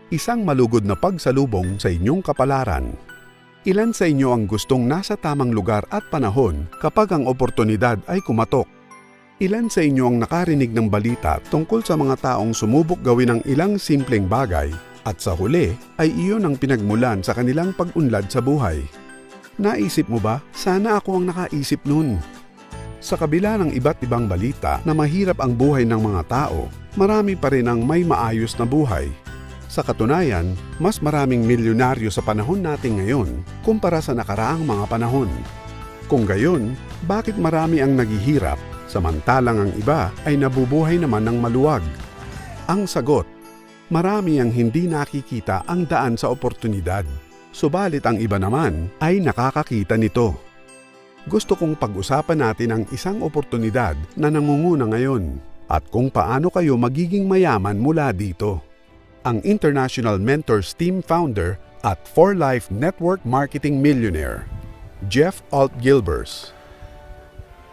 isang malugod na pagsalubong sa inyong kapalaran. Ilan sa inyo ang gustong nasa tamang lugar at panahon kapag ang oportunidad ay kumatok? Ilan sa inyo ang nakarinig ng balita tungkol sa mga taong sumubok gawin ang ilang simpleng bagay at sa huli ay iyon ang pinagmulan sa kanilang pag-unlad sa buhay? Naisip mo ba, sana ako ang nakaisip nun? Sa kabila ng iba't ibang balita na mahirap ang buhay ng mga tao, marami pa rin ang may maayos na buhay. Sa katunayan, mas maraming milyonaryo sa panahon natin ngayon kumpara sa nakaraang mga panahon. Kung gayon, bakit marami ang naghihirap samantalang ang iba ay nabubuhay naman ng maluwag? Ang sagot, marami ang hindi nakikita ang daan sa oportunidad, subalit ang iba naman ay nakakakita nito. Gusto kong pag-usapan natin ang isang oportunidad na nangunguna ngayon at kung paano kayo magiging mayaman mula dito. Ang International Mentors Team founder at For Life Network Marketing Millionaire, Jeff Alt Gilbers.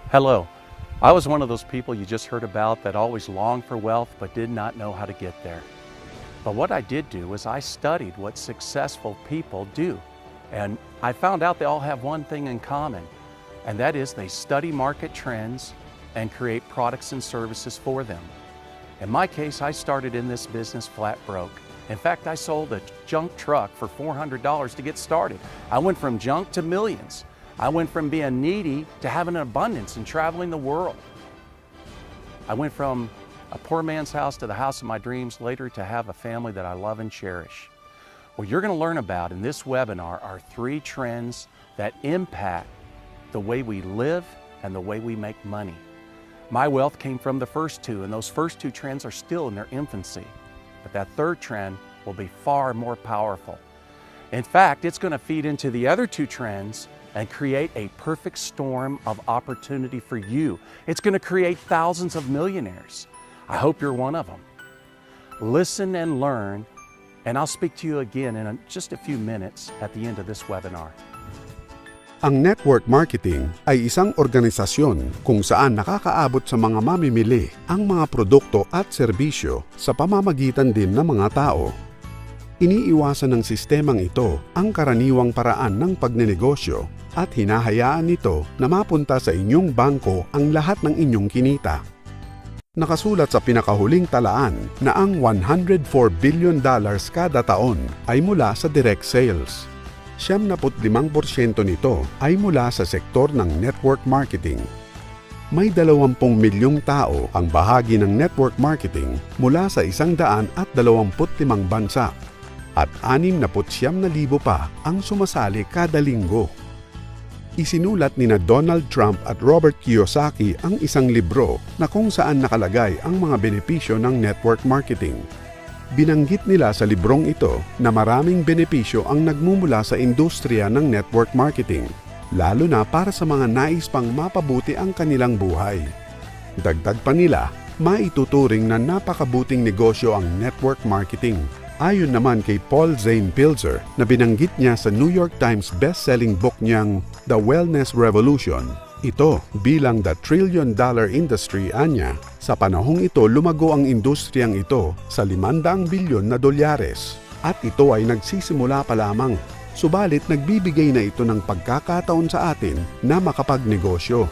Hello. I was one of those people you just heard about that always longed for wealth but did not know how to get there. But what I did do was I studied what successful people do. And I found out they all have one thing in common, and that is they study market trends and create products and services for them. In my case, I started in this business flat broke. In fact, I sold a junk truck for $400 to get started. I went from junk to millions. I went from being needy to having an abundance and traveling the world. I went from a poor man's house to the house of my dreams, later to have a family that I love and cherish. What you're going to learn about in this webinar are 3 trends that impact the way we live and the way we make money. My wealth came from the first 2, and those first 2 trends are still in their infancy. But that third trend will be far more powerful. In fact, it's going to feed into the other 2 trends and create a perfect storm of opportunity for you. It's going to create thousands of millionaires. I hope you're one of them. Listen and learn, and I'll speak to you again in just a few minutes at the end of this webinar. Ang network marketing ay isang organisasyon kung saan nakakaabot sa mga mamimili ang mga produkto at serbisyo sa pamamagitan din ng mga tao. Iniiwasan ng sistemang ito ang karaniwang paraan ng pagnenegosyo at hinahayaan nito na mapunta sa inyong bangko ang lahat ng inyong kinita. Nakasulat sa pinakahuling talaan na ang $104 billion kada taon ay mula sa direct sales. 75% nito ay mula sa sektor ng network marketing. May 20 milyong tao ang bahagi ng network marketing mula sa 125 bansa at 69,000 pa ang sumasali kada linggo. Isinulat nina Donald Trump at Robert Kiyosaki ang isang libro na kung saan nakalagay ang mga benepisyo ng network marketing. Binanggit nila sa librong ito na maraming benepisyo ang nagmumula sa industriya ng network marketing, lalo na para sa mga nais pang mapabuti ang kanilang buhay. Dagdag pa nila, maituturing na napakabuting negosyo ang network marketing. Ayon naman kay Paul Zane Pilzer na binanggit niya sa New York Times best-selling book niyang The Wellness Revolution, ito bilang the trillion-dollar industry anya. Sa panahong ito, lumago ang industriyang ito sa $500 bilyon at ito ay nagsisimula pa lamang. Subalit nagbibigay na ito ng pagkakataon sa atin na makapagnegosyo.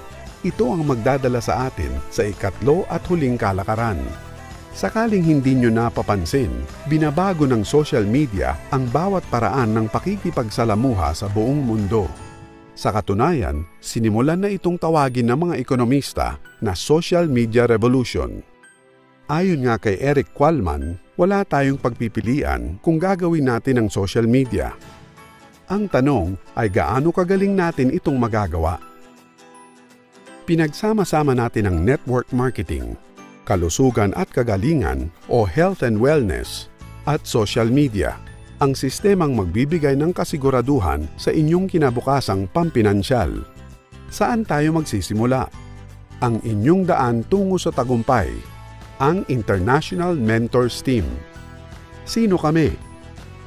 Ito ang magdadala sa atin sa ikatlo at huling kalakaran. Sakaling hindi nyo napapansin, binabago ng social media ang bawat paraan ng pakikipagsalamuha sa buong mundo. Sa katunayan, sinimulan na itong tawagin ng mga ekonomista na social media revolution. Ayon nga kay Eric Qualman, wala tayong pagpipilian kung gagawin natin ang social media. Ang tanong ay gaano kagaling natin itong magagawa. Pinagsama-sama natin ang network marketing, kalusugan at kagalingan o health and wellness, at social media. Ang sistemang magbibigay ng kasiguraduhan sa inyong kinabukasang pampinansyal. Saan tayo magsisimula? Ang inyong daan tungo sa tagumpay, ang International Mentors Team. Sino kami?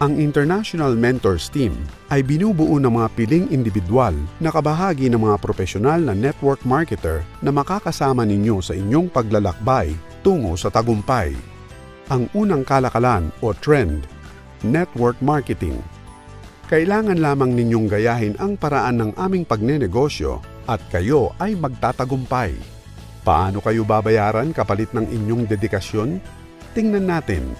Ang International Mentors Team ay binubuo ng mga piling individual na kabahagi ng mga profesional na network marketer na makakasama ninyo sa inyong paglalakbay tungo sa tagumpay. Ang unang kalakalan o trend, network marketing. Kailangan lamang ninyong gayahin ang paraan ng aming pagnenegosyo at kayo ay magtatagumpay. Paano kayo babayaran kapalit ng inyong dedikasyon? Tingnan natin.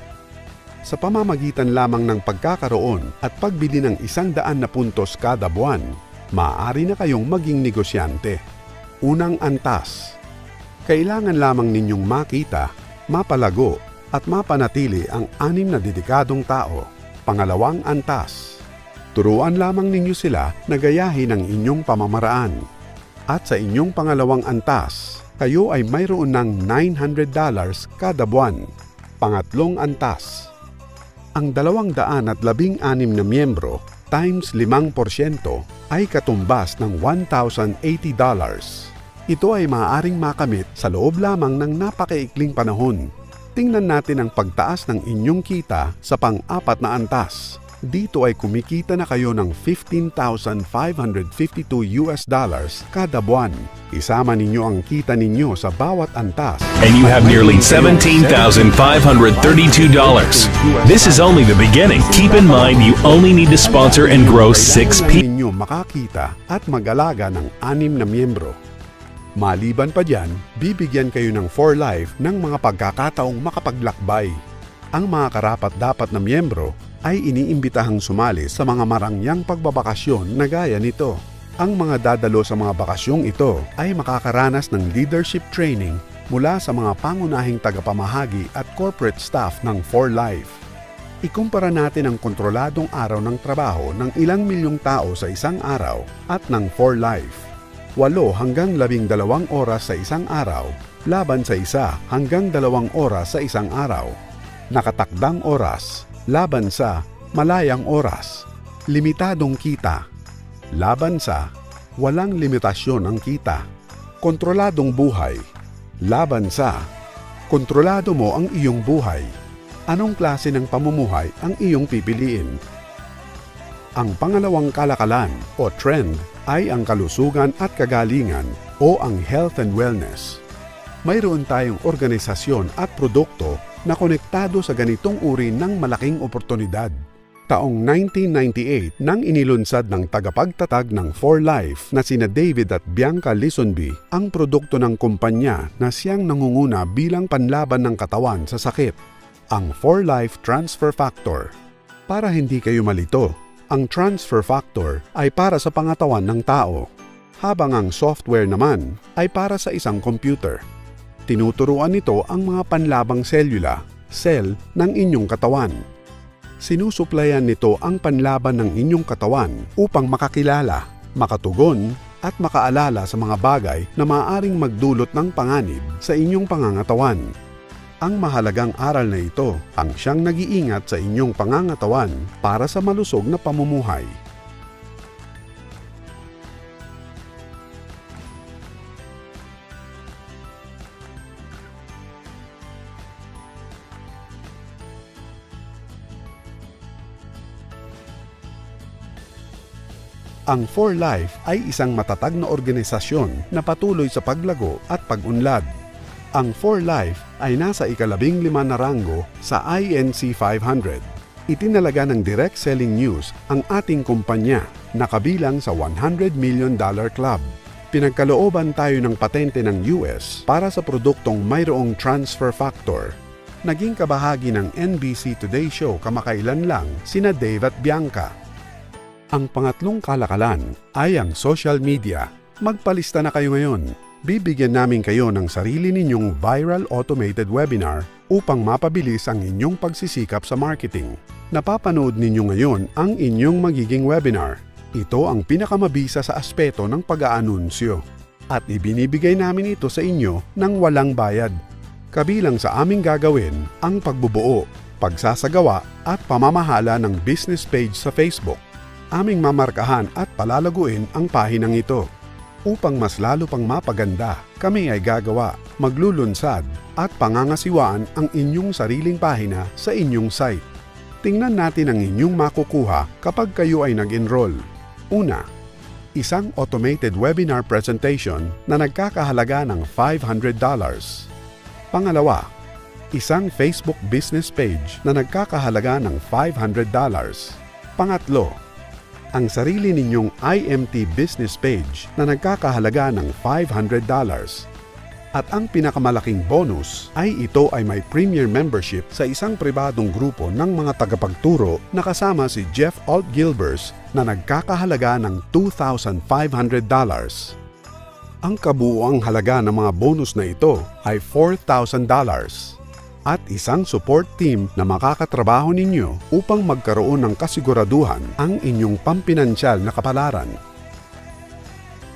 Sa pamamagitan lamang ng pagkakaroon at pagbili ng 100 na puntos kada buwan, maaari na kayong maging negosyante. Unang antas. Kailangan lamang ninyong makita, mapalago at mapanatili ang 6 na dedikadong tao. Pangalawang antas. Turuan lamang ninyo sila na gayahin ang inyong pamamaraan. At sa inyong pangalawang antas, kayo ay mayroon ng $900 kada buwan. Pangatlong antas. Ang 216 na miyembro times 5% ay katumbas ng $1,080. Ito ay maaaring makamit sa loob lamang ng napakaikling panahon. Tingnan natin ang pagtaas ng inyong kita sa pang-4 na antas. Dito ay kumikita na kayo ng $15,552 kada buwan. Isama ninyo ang kita ninyo sa bawat antas. And you have nearly $17,532. This is only the beginning. Keep in mind you only need to sponsor and grow 6 people. Ninyo makakita at mag-alaga ng 6 na miyembro. Maliban pa dyan, bibigyan kayo ng for life ng mga pagkakataong makapaglakbay. Ang mga karapat-dapat na miyembro ay iniimbitahang sumali sa mga marangyang pagbabakasyon na gaya nito. Ang mga dadalo sa mga bakasyong ito ay makakaranas ng leadership training mula sa mga pangunahing tagapamahagi at corporate staff ng For Life. Ikumpara natin ang kontroladong araw ng trabaho ng ilang milyong tao sa isang araw at ng For Life. 8 hanggang 12 oras sa isang araw laban sa 1 hanggang 2 oras sa isang araw. Nakatakdang oras laban sa malayang oras. Limitadong kita laban sa walang limitasyon ang kita. Kontroladong buhay laban sa kontrolado mo ang iyong buhay. Anong klase ng pamumuhay ang iyong pipiliin? Ang pangalawang kalakalan o trend ay ang kalusugan at kagalingan o ang health and wellness. Mayroon tayong organisasyon at produkto na konektado sa ganitong uri ng malaking oportunidad. Taong 1998 nang inilunsad ng tagapagtatag ng For Life na sina David at Bianca Lisonby ang produkto ng kumpanya na siyang nangunguna bilang panlaban ng katawan sa sakit, ang For Life Transfer Factor. Para hindi kayo malito, ang transfer factor ay para sa pangatawan ng tao, habang ang software naman ay para sa isang computer. Tinuturuan nito ang mga panlabang selula, cell ng inyong katawan. Sinusuplayan nito ang panlaban ng inyong katawan upang makakilala, makatugon, at makaalala sa mga bagay na maaaring magdulot ng panganib sa inyong pangangatawan. Ang mahalagang aral na ito ang siyang nag-iingat sa inyong pangangatawan para sa malusog na pamumuhay. Ang For Life ay isang matatag na organisasyon na patuloy sa paglago at pag-unlad. Ang For Life ay nasa ika-15 na ranggo sa INC 500. Itinalaga ng Direct Selling News ang ating kumpanya na kabilang sa $100 million club. Pinagkalooban tayo ng patente ng US para sa produktong mayroong transfer factor. Naging kabahagi ng NBC Today Show kamakailan lang sina Dave at Bianca. Ang pangatlong kalakalan ay ang social media. Magpalista na kayo ngayon. Bibigyan namin kayo ng sarili ninyong viral automated webinar upang mapabilis ang inyong pagsisikap sa marketing. Napapanood ninyo ngayon ang inyong magiging webinar. Ito ang pinakamabisa sa aspeto ng pag-aanunsyo. At ibinibigay namin ito sa inyo ng walang bayad. Kabilang sa aming gagawin ang pagbubuo, pagsasagawa at pamamahala ng business page sa Facebook. Aming mamarkahan at palalaguin ang pahinang ito. Upang mas lalo pang mapaganda, kami ay gagawa, maglulunsad at pangangasiwaan ang inyong sariling pahina sa inyong site. Tingnan natin ang inyong makukuha kapag kayo ay nag-enroll. Una, isang automated webinar presentation na nagkakahalaga ng $500. Pangalawa, Isang Facebook business page na nagkakahalaga ng $500. Pangatlo, ang sarili ninyong IMT business page na nagkakahalaga ng $500. At ang pinakamalaking bonus ay ito ay may premier membership sa isang pribadong grupo ng mga tagapagturo na kasama si Jeff Alt Gilbers na nagkakahalaga ng $2,500. Ang kabuuang halaga ng mga bonus na ito ay $4,000 at isang support team na makakatrabaho ninyo upang magkaroon ng kasiguraduhan ang inyong pampinansyal na kapalaran.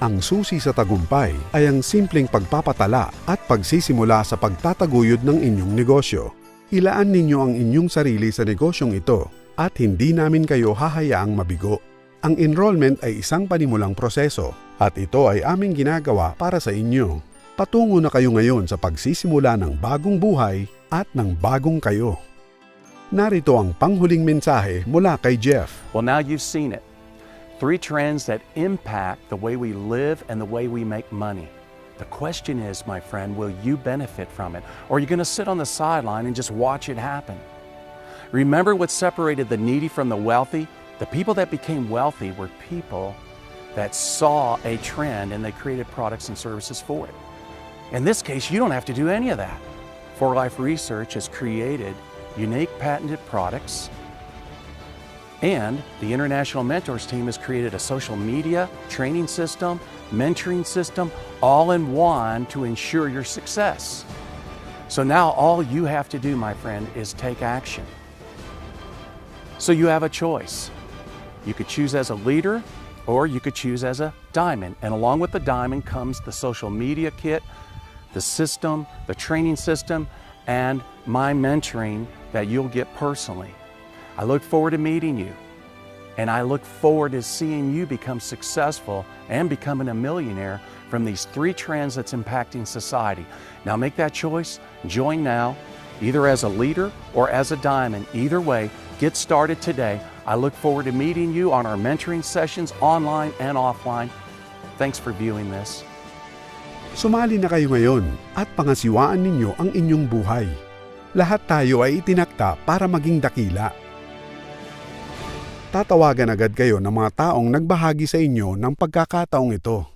Ang susi sa tagumpay ay ang simpleng pagpapatala at pagsisimula sa pagtataguyod ng inyong negosyo. Ilaan ninyo ang inyong sarili sa negosyong ito at hindi namin kayo hahayaang mabigo. Ang enrollment ay isang panimulang proseso at ito ay aming ginagawa para sa inyo. Patungo na kayo ngayon sa pagsisimula ng bagong buhay at ng bagong kayo. Narito ang panghuling mensahe mula kay Jeff. Well, now you've seen it. 3 trends that impact the way we live and the way we make money. The question is, my friend, will you benefit from it? Or are you going to sit on the sideline and just watch it happen? Remember what separated the needy from the wealthy? The people that became wealthy were people that saw a trend and they created products and services for it. In this case, you don't have to do any of that. 4Life Research has created unique patented products, and the International Mentors team has created a social media training system, mentoring system, all in one to ensure your success. So now all you have to do, my friend, is take action. So you have a choice. You could choose as a leader, or you could choose as a diamond. And along with the diamond comes the social media kit, the system, the training system, and my mentoring that you'll get personally. I look forward to meeting you, and I look forward to seeing you become successful and becoming a millionaire from these 3 trends that's impacting society. Now make that choice, join now, either as a leader or as a diamond. Either way, get started today. I look forward to meeting you on our mentoring sessions online and offline. Thanks for viewing this. Sumali na kayo ngayon at pangasiwaan ninyo ang inyong buhay. Lahat tayo ay itinakda para maging dakila. Tatawagan agad kayo ng mga taong nagbahagi sa inyo ng pagkakataong ito.